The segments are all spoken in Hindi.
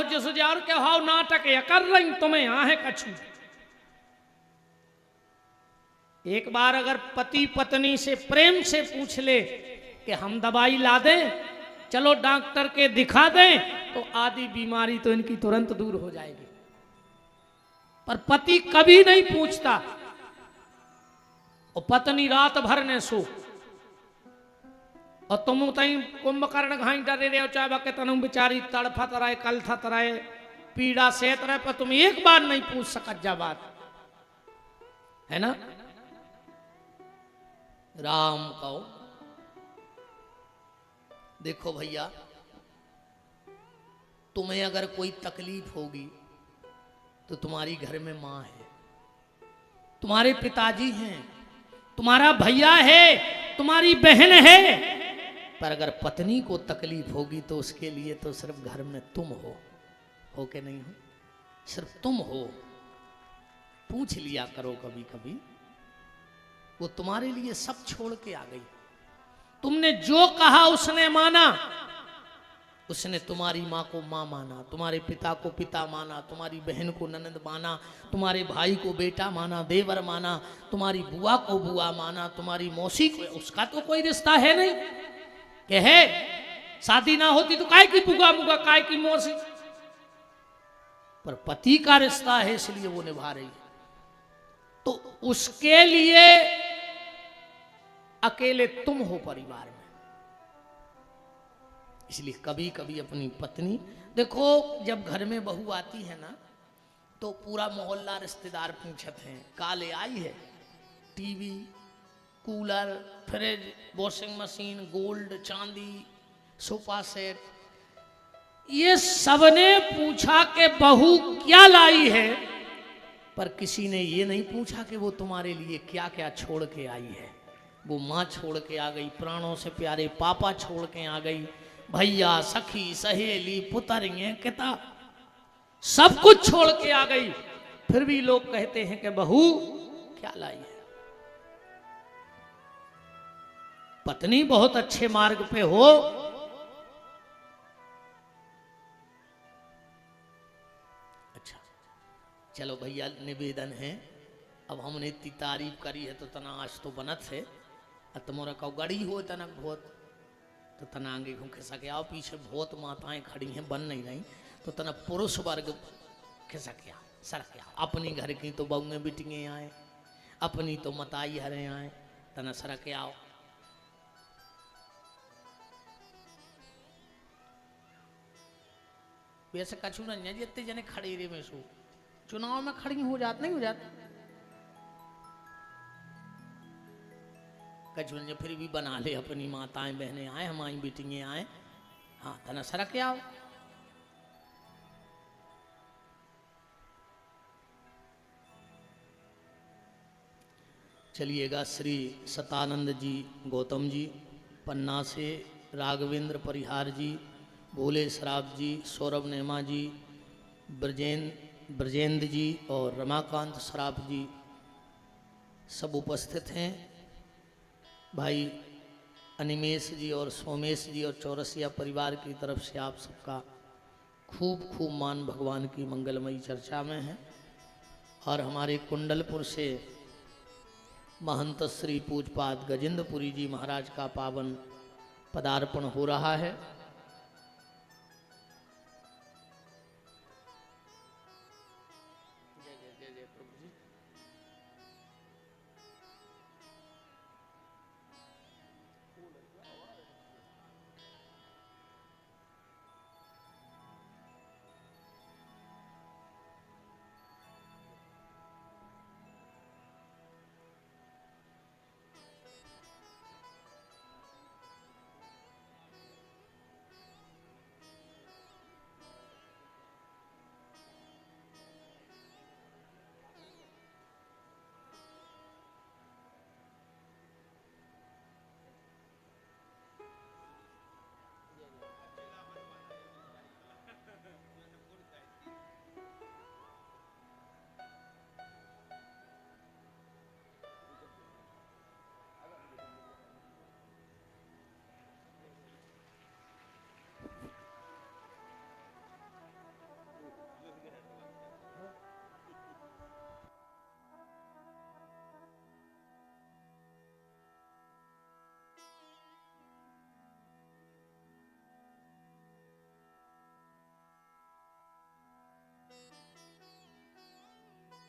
जिस जार के हाव नाटक या कर रही तुम्हें आहे कछु। एक बार अगर पति पत्नी से प्रेम से पूछ ले कि हम दवाई ला दें, चलो डॉक्टर के दिखा दें, तो आदि बीमारी तो इनकी तुरंत दूर हो जाएगी। पर पति कभी नहीं पूछता, और पत्नी रात भर ने सो, और तुम तई कुंभकर्ण घाई डरे रहे हो, चाहे के तनु बेचारी तड़फत रहे, कलथत रहे, पीड़ा सेत रहे, पर तुम एक बार नहीं पूछ सकत जा बात, है ना। राम कहो देखो भैया, तुम्हें अगर कोई तकलीफ होगी तो तुम्हारी घर में मां है, तुम्हारे पिताजी हैं, तुम्हारा भैया है, तुम्हारी बहन है। पर अगर पत्नी को तकलीफ होगी तो उसके लिए तो सिर्फ घर में तुम हो के नहीं हो, सिर्फ तुम हो। पूछ लिया करो कभी कभी, वो तुम्हारे लिए सब छोड़ के आ गई। तुमने जो कहा उसने माना, उसने तुम्हारी माँ को माँ माना, तुम्हारे पिता को पिता माना, तुम्हारी बहन को ननद माना, तुम्हारे भाई को बेटा माना, देवर माना, तुम्हारी बुआ को बुआ माना, तुम्हारी मौसी को, उसका तो कोई रिश्ता है नहीं कि है, शादी ना होती तो काय की बुआ बुआ, काय की मौसी, पर पति का रिश्ता है इसलिए वो निभा रही है। तो उसके लिए अकेले तुम हो परिवार में। इसलिए कभी कभी अपनी पत्नी, देखो जब घर में बहू आती है ना, तो पूरा मोहल्ला रिश्तेदार पूछते हैं काले आई है, TV, cooler, fridge, washing machine, gold, चांदी, सोफा सेट, ये सबने पूछा कि बहू क्या लाई है, पर किसी ने ये नहीं पूछा कि वो तुम्हारे लिए क्या क्या छोड़ के आई है। वो माँ छोड़ के आ गई, प्राणों से प्यारे पापा छोड़ के आ गई, भैया, सखी, सहेली, पुतरियां, किताब, सब कुछ छोड़ के आ गई, फिर भी लोग कहते हैं कि बहू क्या लाई है। पत्नी बहुत अच्छे मार्ग पे हो, अच्छा चलो भैया निवेदन है, अब हमने इतनी तारीफ करी है तो तना आज तो बनत है, तुम्हारा कौ गड़ी हो तनक बहुत, तो तना आगे घूम खिसक आओ, पीछे बहुत माताएं खड़ी हैं बन नहीं रही, तो तना पुरुष वर्ग खिसक आओ, सड़क आओ। अपनी घर की तो बहुएं बिटियां आए, अपनी तो मताई हरे आए, तना सड़क आओ। वैसे कछु नहीं जितने जने खड़े रे में सो चुनाव में खड़ी हो जात नहीं हो जात, कछु फिर भी बना ले, अपनी माताएं बहनें आए, हमारी बेटियां आए, हाँ तना सड़क आओ। चलिएगा श्री सतानंद जी गौतम जी, पन्ना से राघवेंद्र परिहार जी, भोले सराफ जी, सौरभ नेमा जी, ब्रजेंद्र जी और रमाकांत सराफ जी सब उपस्थित हैं। भाई अनिमेश जी और सोमेश जी और चौरसिया परिवार की तरफ से आप सबका खूब खूब मान भगवान की मंगलमयी चर्चा में है। और हमारे कुंडलपुर से महंत श्री पूजपाद गजेंद्रपुरी जी महाराज का पावन पदार्पण हो रहा है।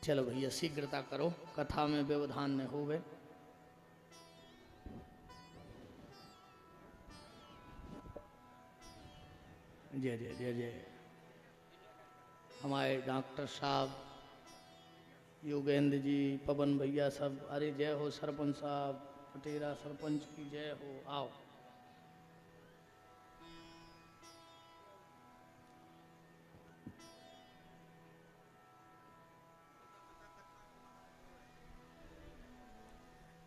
चलो भैया शीघ्रता करो, कथा में व्यवधान न हो गए। जय जय जय जय। हमारे डॉक्टर साहब, योगेंद्र जी, पवन भैया सब, अरे जय हो सरपंच साहब, पटेरा सरपंच की जय हो। आओ।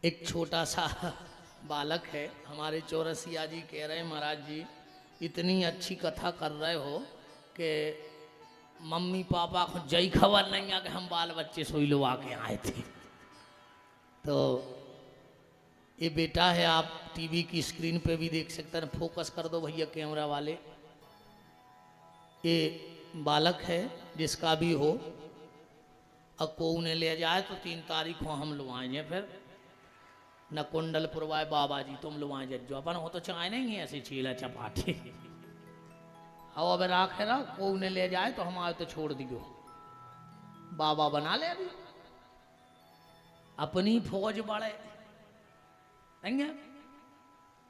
एक छोटा सा बालक है, हमारे चौरसिया जी कह रहे हैं महाराज जी इतनी अच्छी कथा कर रहे हो कि मम्मी पापा को जय खबर नहीं है कि हम बाल बच्चे सोई लो आके आए थे। तो ये बेटा है, आप टीवी की स्क्रीन पे भी देख सकते हैं, फोकस कर दो भैया कैमरा वाले। ये बालक है जिसका भी हो, अब को उन्हें ले जाए तो 3 तारीख को हम लोग आएंगे। फिर न कुंडलपुर वाय बाबा जी तुम लोग आए जज्जो अपन हो तो चाहे नहीं ऐसे चीला चपाटे। अब अब राखे ना को उन्हें ले जाए तो हम आए तो छोड़ दियो, बाबा बना ले अभी अपनी फौज बढ़े।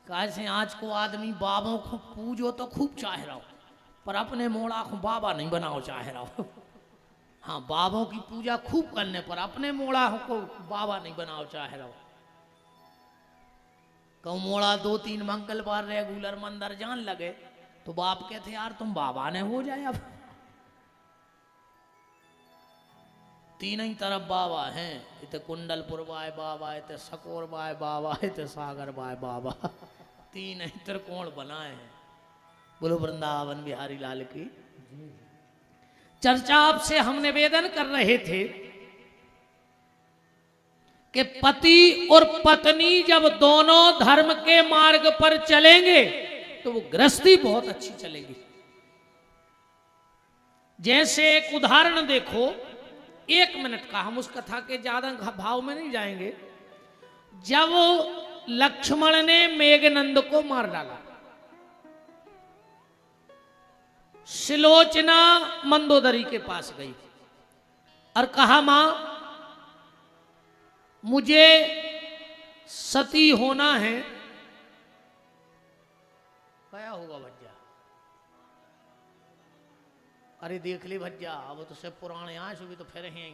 कैसे आज को आदमी बाबों को पूजो तो खूब चाह रहा हो, पर अपने मोड़ा को बाबा नहीं बनाओ चाह रहा हो। हाँ, बाबों की पूजा खूब करने पर अपने मोड़ा को बाबा नहीं बनाओ चाह रहा हो। कहूँ मोड़ा 2-3 मंगलवार रेगुलर मंदिर जान लगे तो बाप कहते यार तुम बाबा ने हो जाए। अब 3 ही तरफ बाबा हैं, इत कुंडलपुर बाय बाबा, इत सकोर बाय बाबा, इत सागर बाय बाबा। 3 ही त्रिकोण बनाए हैं। बोलो वृंदावन बिहारी लाल की। चर्चा आपसे हम निवेदन कर रहे थे कि पति और पत्नी जब दोनों धर्म के मार्ग पर चलेंगे तो वो गृहस्थी बहुत अच्छी चलेगी। जैसे एक उदाहरण देखो, 1 मिनट का, हम उस कथा के ज्यादा भाव में नहीं जाएंगे। जब लक्ष्मण ने मेघनंद को मार डाला, सिलोचना मंदोदरी के पास गई और कहा मां मुझे सती होना है। क्या होगा भज्जा? अरे देख ली भज्जा, अब तो सब पुराने आए सो भी तो फिर हैं।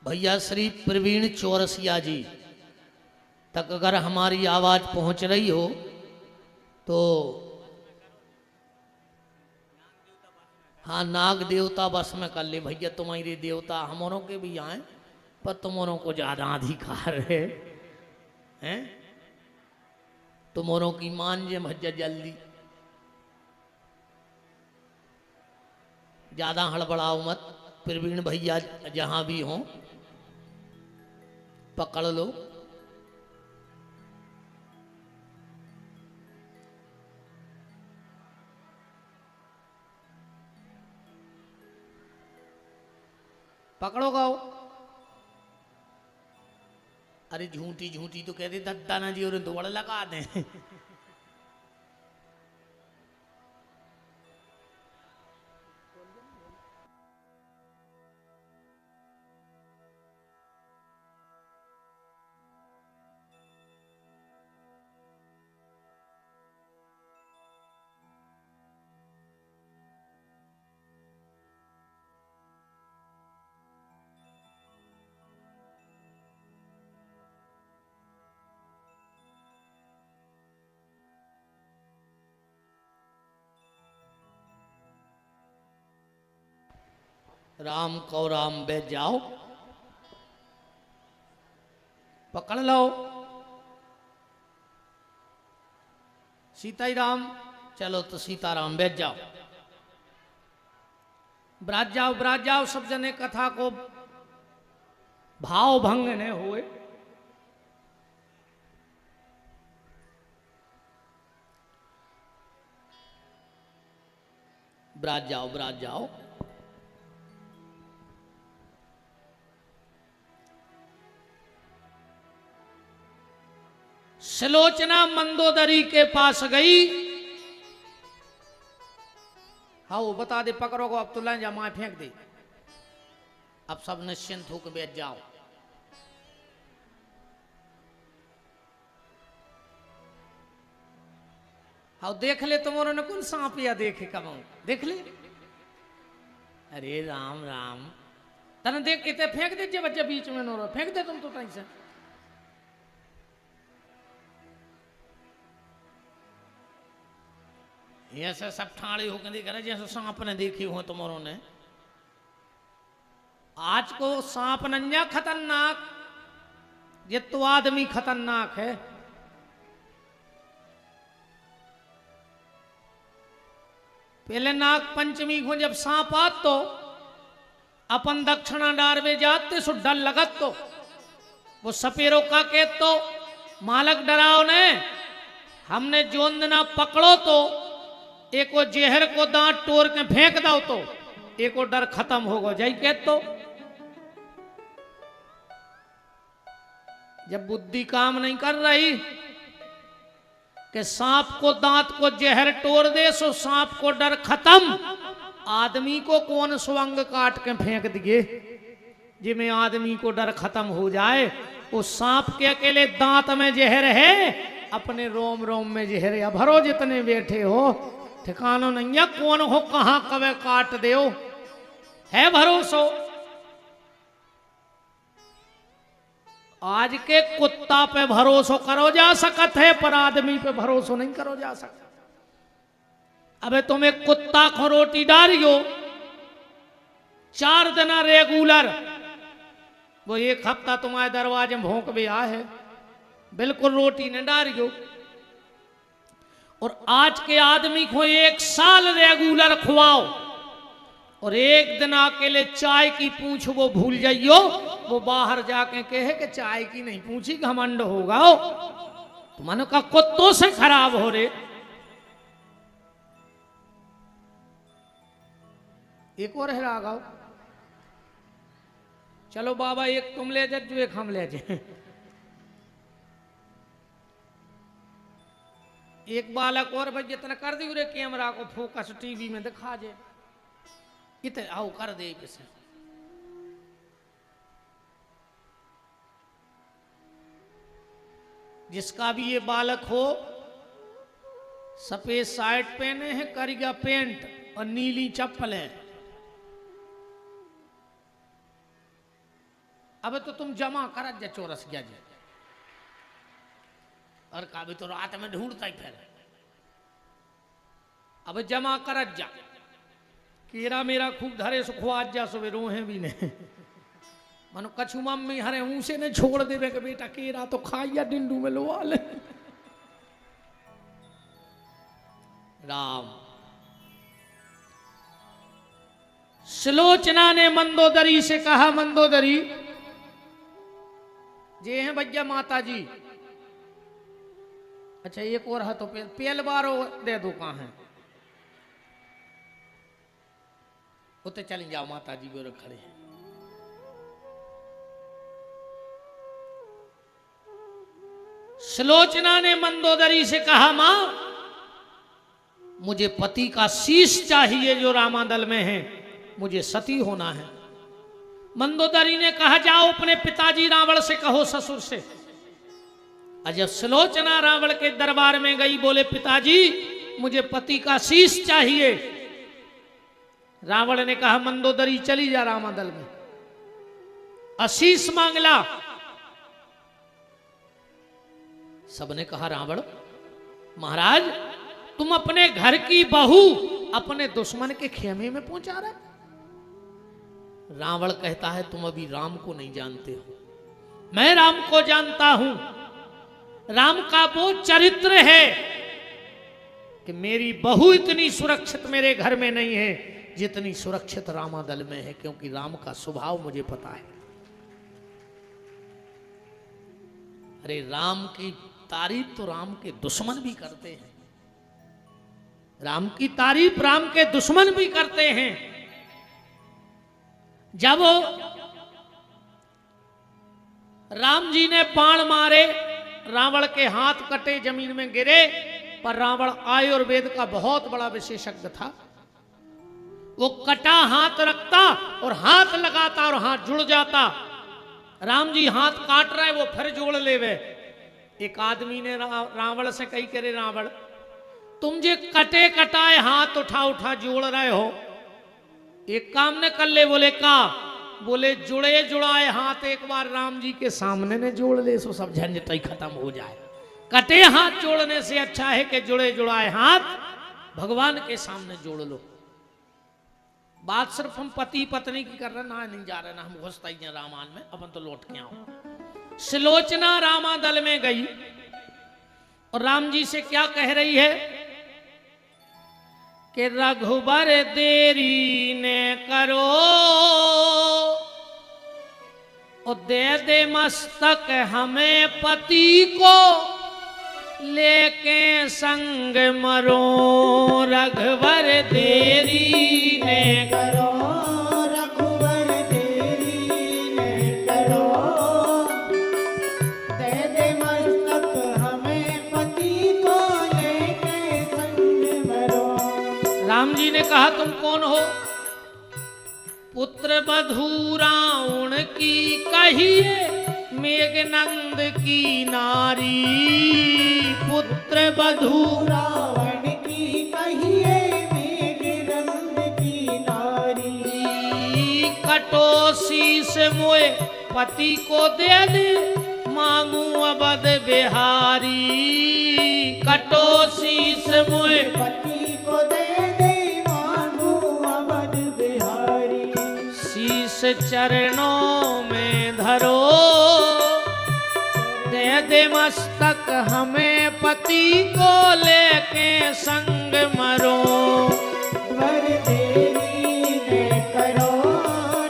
भैया श्री प्रवीण चौरसिया जी तक अगर हमारी आवाज पहुंच रही हो तो हाँ, नाग देवता बस में कर ले भैया, तुम्हारे देवता हमारों के भी आए पर तुम्हारों को ज्यादा अधिकार है, हैं? तुम्हारों की मान जे भज्जा जल्दी, ज्यादा हड़बड़ाओ मत। प्रवीण भैया जहां भी हों पकड़ लो। पकड़ो गाओ। अरे झूठी झूठी तो कहते दत्ता ना जी और दौड़ लगा दें। राम को राम बैठ जाओ, पकड़ लो। सीता ही राम, चलो तो सीताराम बैठ जाओ। ब्राज जाओ सब जने कथा को भाव भंग न हुए। ब्राज जाओ। सुलोचना मंदोदरी के पास गई। हाँ वो बता दे पकड़ो को अब तो लाइन जा माए फेंक दे। अब सब निश्चिंत होकर बैठ जाओ। हाँ देख ले तुम्हारे ने कौन सांप या देखे कब देख ले। अरे राम राम तने देख के फेंक दे बच्चे बीच में नो फेंक दे तुम तो कहीं से। ऐसे सब ठाड़े होकर देख रहे जैसे सांप ने देखी हो तुम्हारों ने। आज को सांप नन्या खतरनाक ये तो आदमी खतरनाक है। पहले नाग पंचमी को जब सांप आत तो अपन दक्षिणा डारवे जाते सो डर लगत तो वो सपेरो का कहत तो मालक डराओ ने हमने जोन दिना पकड़ो तो एक वो जहर को दांत तोड़ के फेंक दो तो एक वो डर खत्म होगा जाई कहत तो। जब बुद्धि काम नहीं कर रही कि सांप को दांत को जहर तोड़ दे सो सांप को डर खत्म। आदमी को कौन स्वंग काट के फेंक दिए जिसमें आदमी को डर खत्म हो जाए। वो सांप के अकेले दांत में जहर है अपने रोम रोम में जहर है। भरो जितने बैठे हो ठिकानो नहीं है कौन हो कहां कवे काट दे है भरोसो। आज के कुत्ता पे भरोसा करो जा सकत है पर आदमी पे भरोसा नहीं करो जा सकता। अबे तुम्हें कुत्ता को रोटी डालियो 4 दिन रेगुलर वो 1 हफ्ता तुम्हारे दरवाजे में भौंक भी आ है बिल्कुल रोटी न डालियो। और आज के आदमी को 1 साल रेगुलर खुआओ और 1 दिन अकेले चाय की पूछ वो भूल जाइयो। वो बाहर जाके कहे कि चाय की नहीं पूछी घमंड होगा तो मन का कुत्तों से खराब हो रे। एक और है रागाओ चलो बाबा एक तुम ले जा जो एक हम ले जाए। एक बालक और भाई जितना कर दी रे कैमरा को फोकस टीवी में दिखा जाए इतने आओ कर दे किसे। जिसका भी ये बालक हो सफेद शर्ट पहने हैं करिया पेंट और नीली चप्पल है। अब तो तुम जमा कर जा चोरस गया जी और का भी तो रात में ढूंढता ही फिर। अब जमा कर जा कीड़ा मेरा खूब धरे सो खुआज जा सो रोहे भी नहीं मनो कछु मम्मी हरे ऊसे ने छोड़ देवे कि बेटा कीड़ा तो खाइया डिंडू में लोआ ले। राम सुलोचना ने मंदोदरी से कहा मंदोदरी जे हैं भैया माता जी। अच्छा एक और है तो पेल बारो दे दो कहाँ है उते चली जाओ माता जी को खड़े हैं। सुलोचना ने मंदोदरी से कहा मां मुझे पति का शीश चाहिए जो रामादल में है मुझे सती होना है। मंदोदरी ने कहा जाओ अपने पिताजी रावण से कहो ससुर से। और जब सुलोचना रावण के दरबार में गई बोले पिताजी मुझे पति का शीश चाहिए। रावण ने कहा मंदोदरी चली जा रामादल में आशीष मांगला। सबने कहा रावण महाराज तुम अपने घर की बहू अपने दुश्मन के खेमे में पहुंचा रहे। रावण कहता है तुम अभी राम को नहीं जानते हो मैं राम को जानता हूं। राम का वो चरित्र है कि मेरी बहू इतनी सुरक्षित मेरे घर में नहीं है जितनी सुरक्षित रामादल में है क्योंकि राम का स्वभाव मुझे पता है। अरे राम की तारीफ तो राम के दुश्मन भी करते हैं। राम की तारीफ राम के दुश्मन भी करते हैं। जब राम जी ने बाण मारे रावण के हाथ कटे, जमीन में गिरे, पर रावण आयुर्वेद का बहुत बड़ा विशेषज्ञ था। वो कटा हाथ रखता और हाथ लगाता और हाथ जुड़ जाता। राम जी हाथ काट रहे, वो फिर जोड़ लेवे। एक आदमी ने रावण से कही, करे रावण तुम जे कटे कटाए हाथ उठा उठा जोड़ रहे हो, एक काम ने कर ले। बोले का? बोले जुड़े जुड़ाए हाथ एक बार राम जी के सामने ने जोड़ ले, सो सब झंझट ही खत्म हो जाए। कटे हाथ जोड़ने से अच्छा है कि जुड़े जुड़ाए हाथ भगवान के सामने जोड़ लो। बात सिर्फ हम पति पत्नी की कर रहे ना, नहीं जा रहे ना, हम घुसता ही रामायण में। अपन तो लौट के आओ। सुलोचना रामादल में गई और राम जी से क्या कह रही है कि रघुबर देरी ने करो और दे दे मस्तक हमें पति को, लेके संग मरो। रघुबर देरी ने करो, रघुबर देरी ने करो, दे दे मस्तक हमें पति को, लेके संग मरो। राम जी ने कहा तुम कौन हो? पुत्र बधू रावण की कहिए, मेघनंद की नारी। पुत्र बधू रावण की कहिए, मेघनंद की नारी। कटो शीस मोए पति को दे दे, मांगू अवध बिहारी। कटो शीस मोए पति को दे दे, मांगू अवध बिहारी। शीस चरणों में धरो, दे दे मस्तक हमें पति को, लेके संग मरो। रघुबर देरी ने करो,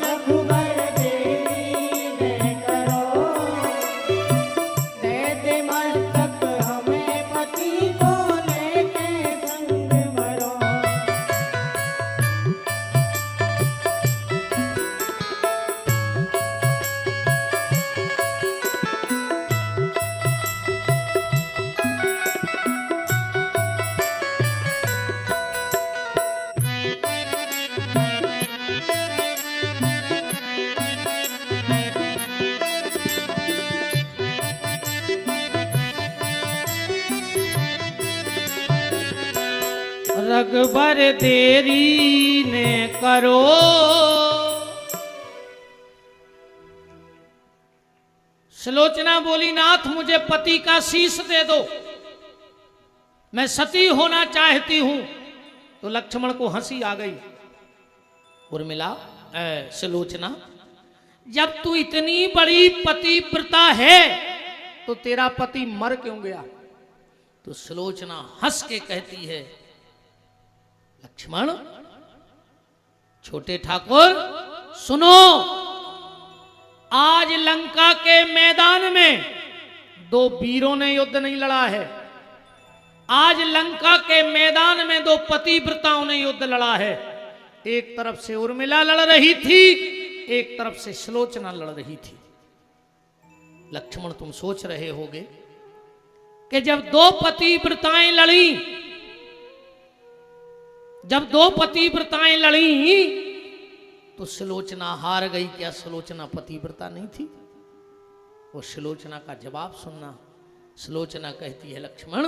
रघुबर देरी ने करो, दे दे मस्तक हमें पति को, लेके संग मरो। रघुबर देरी ने करो। सुलोचना बोली नाथ मुझे पति का शीश दे दो, मैं सती होना चाहती हूं। तो लक्ष्मण को हंसी आ गई। उर्मिला सुलोचना, जब तू इतनी बड़ी पतिव्रता है तो तेरा पति मर क्यों गया? तो सुलोचना हंस के कहती है, लक्ष्मण छोटे ठाकुर सुनो, आज लंका के मैदान में दो वीरों ने युद्ध नहीं लड़ा है। आज लंका के मैदान में दो पतिव्रताओं ने युद्ध लड़ा है। एक तरफ से उर्मिला लड़ रही थी, एक तरफ से सुलोचना लड़ रही थी। लक्ष्मण तुम सोच रहे होगे कि जब दो पतिव्रताएं लड़ी, जब दो पतिव्रताएं लड़ी तो सुलोचना हार गई। क्या सुलोचना पतिव्रता नहीं थी? वो सुलोचना का जवाब सुनना। सुलोचना कहती है, लक्ष्मण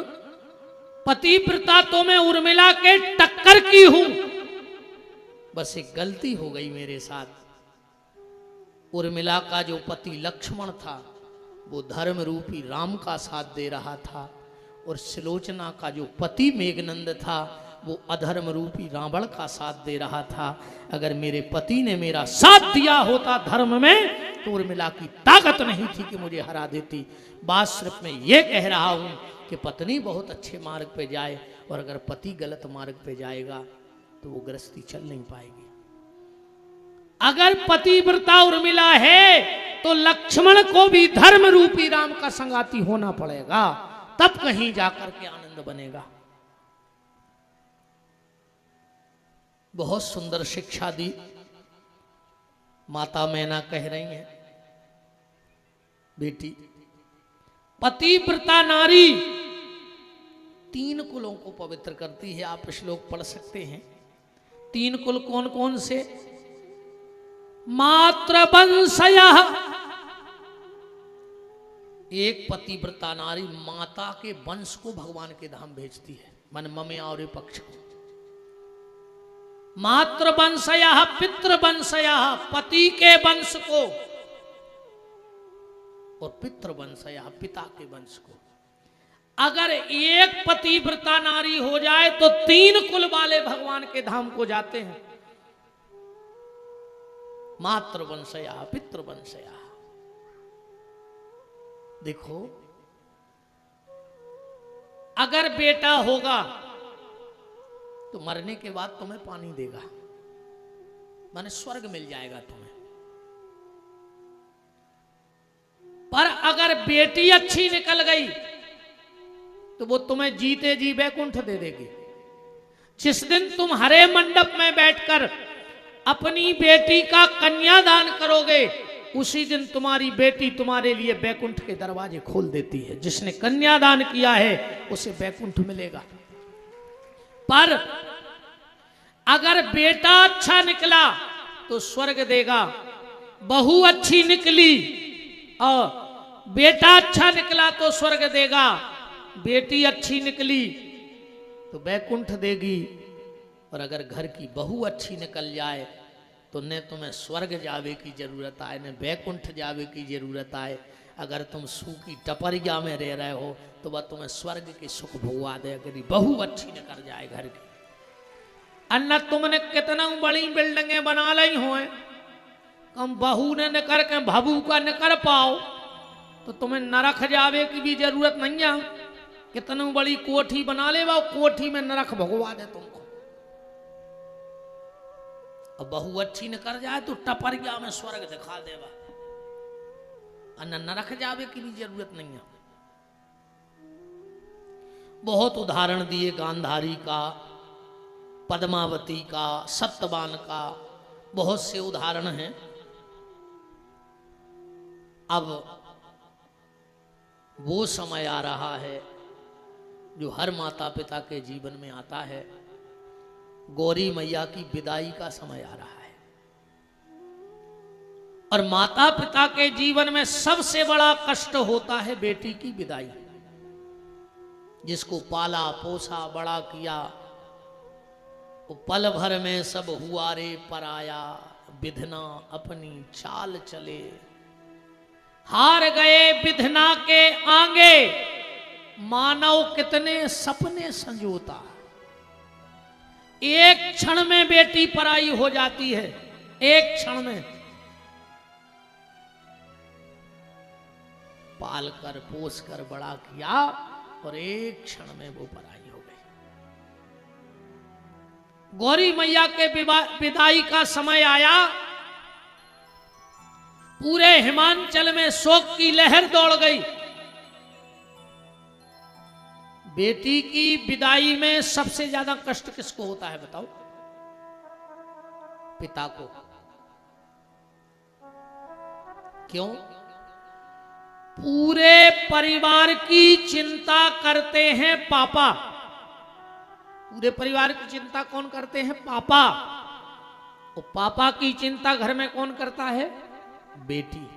पतिव्रता तो मैं उर्मिला के टक्कर की हूं, बस एक गलती हो गई मेरे साथ। उर्मिला का जो पति लक्ष्मण था वो धर्म रूपी राम का साथ दे रहा था, और सुलोचना का जो पति मेघनंद था वो अधर्म रूपी रावण का साथ दे रहा था। अगर मेरे पति ने मेरा साथ दिया होता धर्म में तो उर्मिला की ताकत नहीं थी कि मुझे हरा देती। बात सिर्फ मैं ये कह रहा हूं कि पत्नी बहुत अच्छे मार्ग पे जाए, और अगर पति गलत मार्ग पे जाएगा तो वो गृहस्थी चल नहीं पाएगी। अगर पतिव्रता उर्मिला है तो लक्ष्मण को भी धर्म रूपी राम का संगाती होना पड़ेगा, तब कहीं जाकर के आनंद बनेगा। बहुत सुंदर शिक्षा दी। माता मैना कह रही हैं, बेटी पतिव्रता नारी 3 कुलों को पवित्र करती है। आप श्लोक पढ़ सकते हैं। 3 कुल कौन कौन से? मातृवंशयः, एक पतिव्रता नारी माता के वंश को भगवान के धाम भेजती है, मन ममे और पक्ष को। मातृवंशयः पितृवंशयः, पति के वंश को, और पितृवंशयः, पिता के वंश को। अगर एक पतिव्रता नारी हो जाए तो 3 कुल वाले भगवान के धाम को जाते हैं। मातृवंशयः पितृवंशयः। देखो, अगर बेटा होगा तो मरने के बाद तुम्हें पानी देगा, माने स्वर्ग मिल जाएगा तुम्हें। पर अगर बेटी अच्छी निकल गई तो वो तुम्हें जीते जी वैकुंठ दे देगी। जिस दिन तुम हरे मंडप में बैठकर अपनी बेटी का कन्यादान करोगे, उसी दिन तुम्हारी बेटी तुम्हारे लिए वैकुंठ के दरवाजे खोल देती है। जिसने कन्यादान किया है उसे वैकुंठ मिलेगा। पर अगर बेटा अच्छा निकला तो स्वर्ग देगा, बहू अच्छी निकली और बेटा अच्छा निकला तो स्वर्ग देगा, बेटी अच्छी निकली तो वैकुंठ देगी। और अगर घर की बहू अच्छी निकल जाए तो न तुम्हें स्वर्ग जावे की जरूरत आए, न वैकुंठ जावे की जरूरत आए। अगर तुम सूखी टपरिया में रह रहे हो तो वह तुम्हें स्वर्ग के सुख भुगवा दे, अगर बहू अच्छी निकल जाए घर की। अन्ना तुमने कितना बड़ी बिल्डिंगें बना ली हो, कम बहू ने न करके भबू का न कर पाओ तो तुम्हें नरक जावे की भी जरूरत नहीं है। कितनी बड़ी कोठी बना ले, वो कोठी में नरक भगवा दे तुमको। अब बहू अच्छी न कर जाए तो टपरिया में स्वर्ग दिखा देवा, नरक जावे की भी जरूरत नहीं है। बहुत उदाहरण दिए, गांधारी का, पद्मावती का, सत्यवान का, बहुत से उदाहरण हैं। अब वो समय आ रहा है जो हर माता पिता के जीवन में आता है। गौरी मैया की विदाई का समय आ रहा है, और माता पिता के जीवन में सबसे बड़ा कष्ट होता है बेटी की विदाई। जिसको पाला पोसा बड़ा किया, वो पल भर में सब हुआ रे पराया, विधना अपनी चाल चले। हार गए विधना के आगे, मानव कितने सपने संजोता। एक क्षण में बेटी पराई हो जाती है, एक क्षण में। पाल कर पोस कर बड़ा किया और एक क्षण में वो पराई हो गई। गौरी मैया के विदाई का समय आया, पूरे हिमांचल में शोक की लहर दौड़ गई। बेटी की विदाई में सबसे ज्यादा कष्ट किसको होता है बताओ? पिता को। क्यों? पूरे परिवार की चिंता करते हैं पापा। पूरे परिवार की चिंता कौन करते हैं? पापा। और पापा की चिंता घर में कौन करता है? बेटी।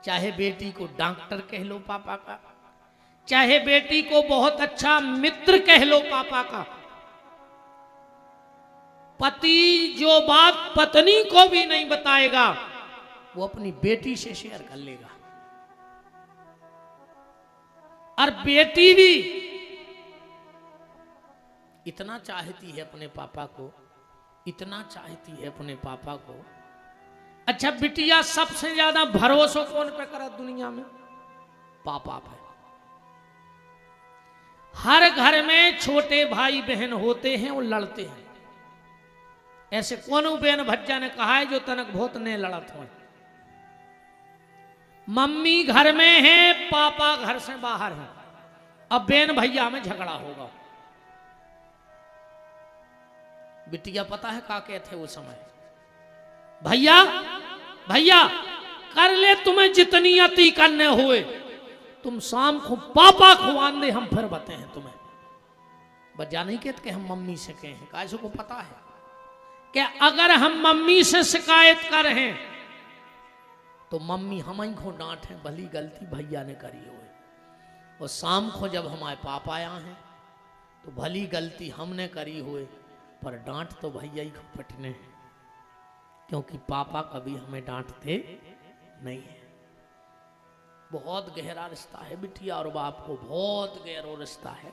चाहे बेटी को डॉक्टर कह लो पापा का, चाहे बेटी को बहुत अच्छा मित्र कह लो पापा का। पति जो बात पत्नी को भी नहीं बताएगा वो अपनी बेटी से शेयर कर लेगा। और बेटी भी इतना चाहती है अपने पापा को, इतना चाहती है अपने पापा को। अच्छा बिटिया सबसे ज्यादा भरोसा कौन पे करा दुनिया में? पापा पे। हर घर में छोटे भाई बहन होते हैं, वो लड़ते हैं। ऐसे कौन बेन भज्जा ने कहा है जो तनक बहुत ने लड़त हो। मम्मी घर में है, पापा घर से बाहर है, अब बेन भैया में झगड़ा होगा। बिटिया पता है का कहते वो समय? भैया भैया कर ले तुम्हें जितनी अति करने हुए, तुम शाम को पापा को आन दे, हम फिर बते हैं तुम्हें। बच्चा नहीं कहते कि हम मम्मी से कहे हैं, कैसे को पता है कि अगर हम मम्मी से शिकायत कर हैं तो मम्मी हम ही को डांट है, भली गलती भैया ने करी हुई। और शाम को जब हमारे पापा आया हैं तो भली गलती हमने करी हुए, पर डांट तो भैया ही को पटने हैं, क्योंकि पापा कभी हमें डांटते नहीं है। बहुत गहरा रिश्ता है बिटिया और बाप को, बहुत गहरा रिश्ता है।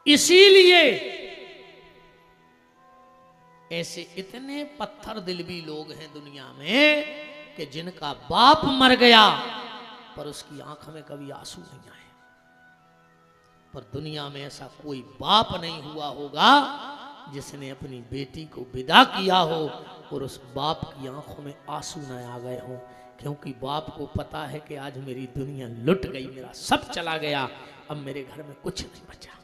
इसीलिए ऐसे इतने पत्थर दिल भी लोग हैं दुनिया में कि जिनका बाप मर गया पर उसकी आंख में कभी आंसू नहीं आए। पर दुनिया में ऐसा कोई बाप नहीं हुआ होगा जिसने अपनी बेटी को विदा किया हो और उस बाप की आंखों में आंसू न आ गए हों, क्योंकि बाप को पता है कि आज मेरी दुनिया लुट गई, मेरा सब चला गया, अब मेरे घर में कुछ नहीं बचा।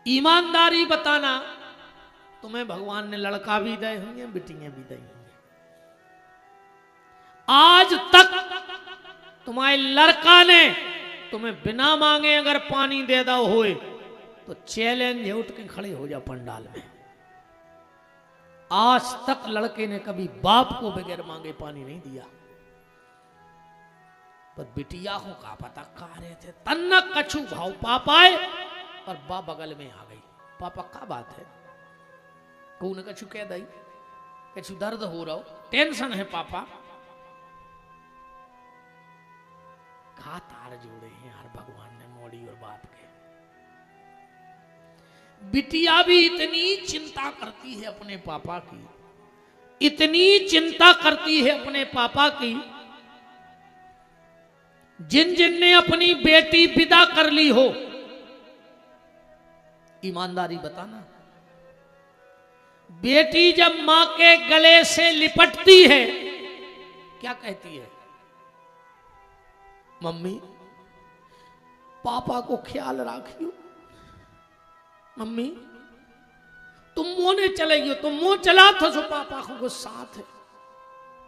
ईमानदारी बताना, तुम्हें भगवान ने लड़का भी दे होंगे, बेटियां भी दी होंगी। आज तक तुम्हारे लड़का ने तुम्हें बिना मांगे अगर पानी दे दो होए तो चैलेंज है, उठ के खड़े हो जा पंडाल में। आज तक लड़के ने कभी बाप को बगैर मांगे पानी नहीं दिया। पर बिटिया को का पता कहा रहे थे, तन्ना कछु भाव पापाए और बा बगल में आ गई। पापा का बात है, कौन कछु कह दई, कछु दर्द हो रहा हो, टेंशन है पापा। कहा तार जोड़े हैं यार भगवान ने मोड़ी और बाप के। बिटिया भी इतनी चिंता करती है अपने पापा की, इतनी चिंता करती है अपने पापा की। जिन जिन ने अपनी बेटी विदा कर ली हो, ईमानदारी बताना, बेटी जब मां के गले से लिपटती है क्या कहती है, मम्मी पापा को ख्याल रखियो, मम्मी तुम मोने चलेगी, तुम मुंह चला था सो पापा को गुस्सा है।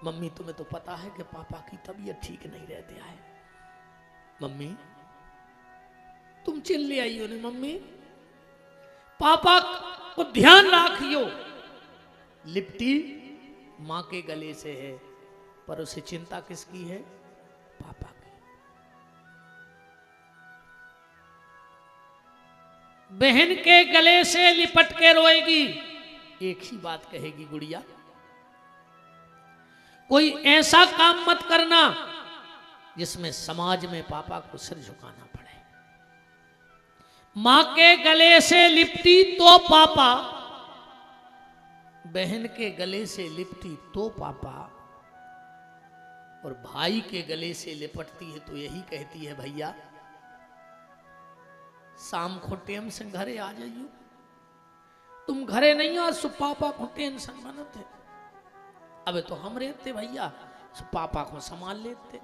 मम्मी तुम्हें तो पता है कि पापा की तबीयत ठीक नहीं रहती है, मम्मी तुम चिल्ले आई हो ने, मम्मी पापा को ध्यान रखियो। लिपटी मां के गले से है, पर उसे चिंता किसकी है, पापा की। बहन के गले से लिपट के रोएगी, एक ही बात कहेगी, गुड़िया कोई ऐसा काम मत करना जिसमें समाज में पापा को सिर झुकाना पड़े। मां के गले से लिपटी तो पापा, बहन के गले से लिपटी तो पापा, और भाई के गले से लिपटती है तो यही कहती है, भैया शाम को टेम से घरे आ जाइयो। तुम घरे नहीं आ सो पापा को टेंशन बनते, अबे तो हम रहते भैया, सो पापा को संभाल लेते।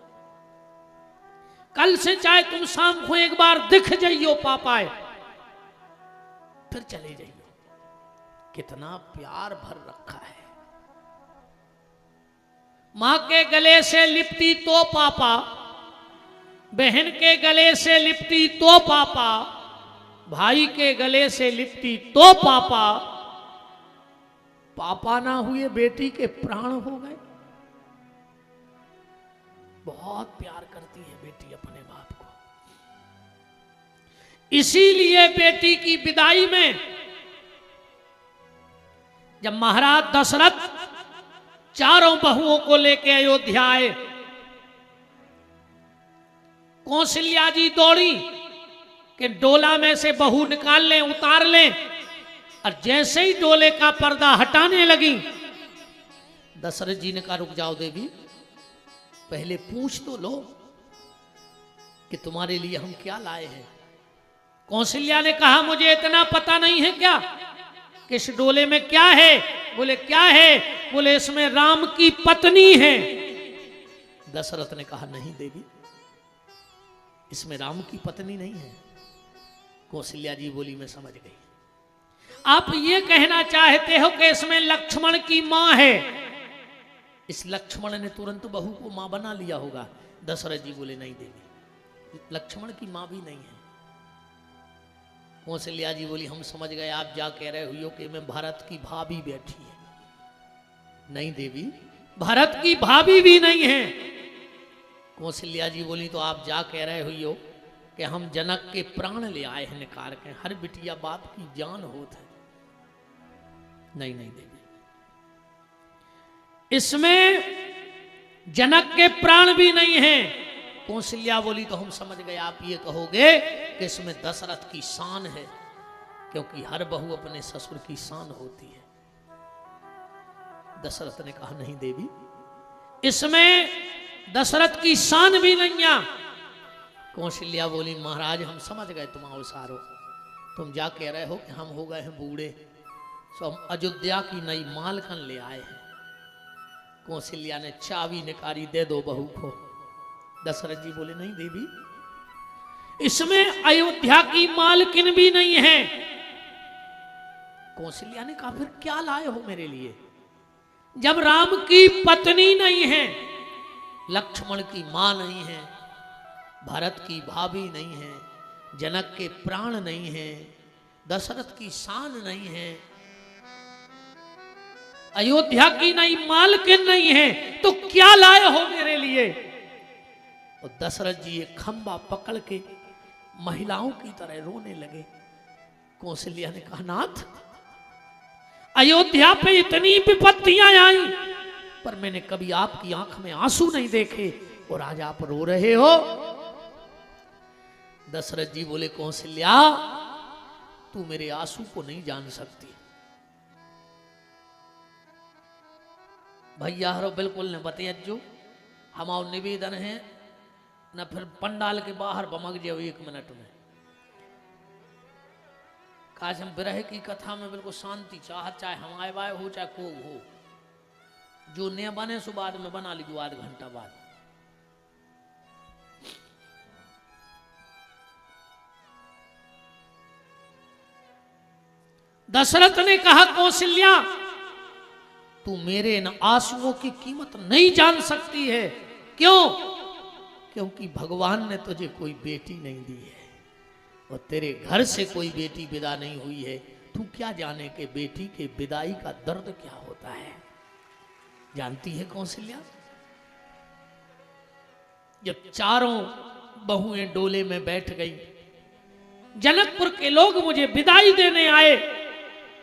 कल से चाहे तुम शाम को एक बार दिख जाइयो पापा है, फिर चले जाइयो। कितना प्यार भर रखा है। मां के गले से लिपटी तो पापा, बहन के गले से लिपटी तो पापा, भाई के गले से लिपटी तो पापा। पापा ना हुए बेटी के प्राण हो गए। बहुत प्यार करती है बेटी अपने बाप को। इसीलिए बेटी की विदाई में जब महाराज दशरथ चारों बहुओं को लेकर अयोध्या आए, कौशल्या जी दौड़ी कि डोला में से बहू निकाल लें, उतार लें, और जैसे ही डोले का पर्दा हटाने लगी, दशरथ जी ने कहा रुक जाओ देवी, पहले पूछ तो लो कि तुम्हारे लिए हम क्या लाए हैं। कौशल्या ने कहा मुझे इतना पता नहीं है क्या कि इस डोले में क्या है। बोले क्या है? बोले इसमें राम की पत्नी है। दशरथ ने कहा नहीं देवी, इसमें राम की पत्नी नहीं है। कौशल्या जी बोली मैं समझ गई, आप ये कहना चाहते हो कि इसमें लक्ष्मण की मां है। इस लक्ष्मण ने तुरंत बहू को मां बना लिया होगा। दशरथ जी बोले नहीं देवी, लक्ष्मण की मां भी नहीं है। कौशल्या जी बोली हम समझ गए आप जा कह रहे हुई हो कि मैं भरत की भाभी बैठी है। नहीं देवी, भरत की भाभी भी नहीं है। कौशल्या जी बोली तो आप जा कह रहे हुई हो कि हम जनक के प्राण ले आए हैं निकाल के, हर बिटिया बाप की जान होत है। नहीं नहीं देवी, इसमें जनक के प्राण भी नहीं है। कौशल्या बोली तो हम समझ गए आप ये कहोगे कि इसमें दशरथ की शान है, क्योंकि हर बहू अपने ससुर की शान होती है। दशरथ ने कहा नहीं देवी, इसमें दशरथ की शान भी नहीं है। कौशल्या बोली महाराज हम समझ गए तुम अवसारो, तुम जा कह रहे हो कि हम हो गए हैं बूढ़े, सो हम अयोध्या की नई मालकन ले आए हैं। कौशल्या ने चाबी निकाली, दे दो बहू को। दशरथ जी बोले नहीं देवी, इसमें अयोध्या की मालकिन भी नहीं है। कौशल्या ने कहा फिर क्या लाए हो मेरे लिए? जब राम की पत्नी नहीं है, लक्ष्मण की मां नहीं है, भरत की भाभी नहीं है, जनक के प्राण नहीं है, दशरथ की शान नहीं है, अयोध्या की नई मालकिन नहीं है, तो क्या लाए हो मेरे लिए? और दशरथ जी एक खंबा पकड़ के महिलाओं की तरह रोने लगे। कौशल्या ने कहा नाथ, अयोध्या पे इतनी विपत्तियां आई, पर मैंने कभी आपकी आंख में आंसू नहीं देखे, और आज आप रो रहे हो। दशरथ जी बोले कौशल्या तू मेरे आंसू को नहीं जान सकती। भैया हरो बिल्कुल न बतियज्जो, हमारा निवेदन है न फिर पंडाल के बाहर बमक जाओ 1 मिनट में। काश हम विरह की कथा में बिल्कुल शांति चाहत, चाहे हम आए बाय हो चाहे को हो, जो न बने सो बाद में बना लीजिए आध घंटा बाद। दशरथ ने कहा कौशल्या तू मेरे इन आंसुओं की कीमत नहीं जान सकती है। क्यों? क्योंकि भगवान ने तुझे कोई बेटी नहीं दी है, और तेरे घर से कोई बेटी विदा नहीं हुई है। तू क्या जाने कि बेटी के विदाई का दर्द क्या होता है? जानती है कौशल्या? जब चारों बहुएं डोले में बैठ गई, जनकपुर के लोग मुझे विदाई देने आए,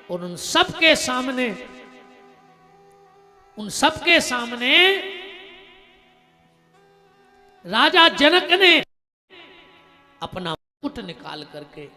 और उन सबके सामने राजा जनक ने अपना मुकुट निकाल करके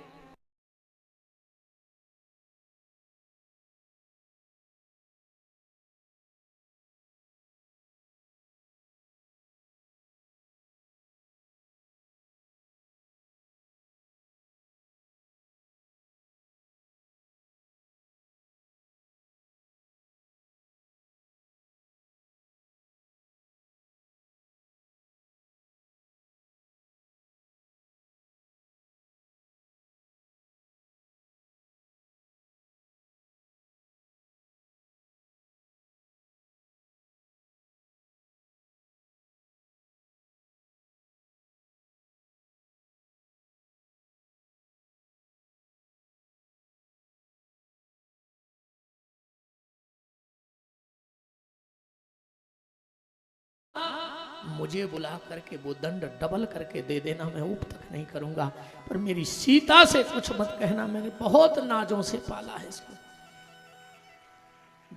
मुझे बुला करके वो दंड डबल करके दे देना, मैं ऊप तक नहीं करूंगा, पर मेरी सीता से कुछ मत कहना, मैंने बहुत नाजों से पाला है इसको।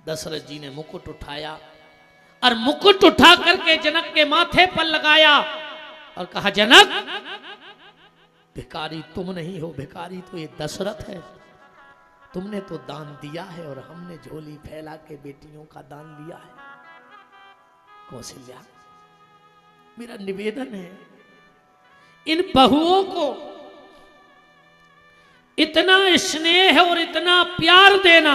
दशरथ जी ने मुकुट उठाया और मुकुट उठा करके जनक के माथे पर लगाया और कहा जनक भिखारी तुम नहीं हो, भिखारी तो ये दशरथ है। तुमने तो दान दिया है और हमने झोली फैला के बेटियों का दान लिया है। कौशल्या मेरा निवेदन है, इन बहुओं को इतना स्नेह और इतना प्यार देना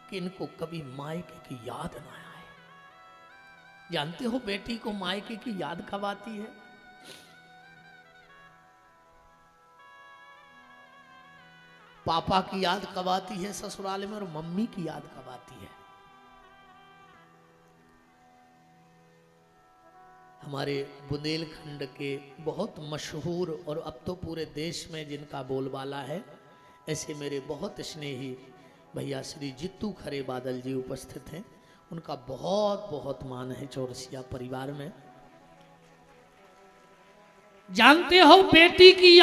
कि इनको कभी मायके की याद ना आए। जानते हो बेटी को मायके की याद कब आती है? पापा की याद कब आती है ससुराल में, और मम्मी की याद कब आती है? हमारे बुंदेलखंड के बहुत मशहूर और अब तो पूरे देश में जिनका बोलबाला है, ऐसे मेरे बहुत स्नेही भैया श्री जित्तू खरे बादल जी उपस्थित हैं। उनका बहुत बहुत मान है चौरसिया परिवार में। जानते हो बेटी की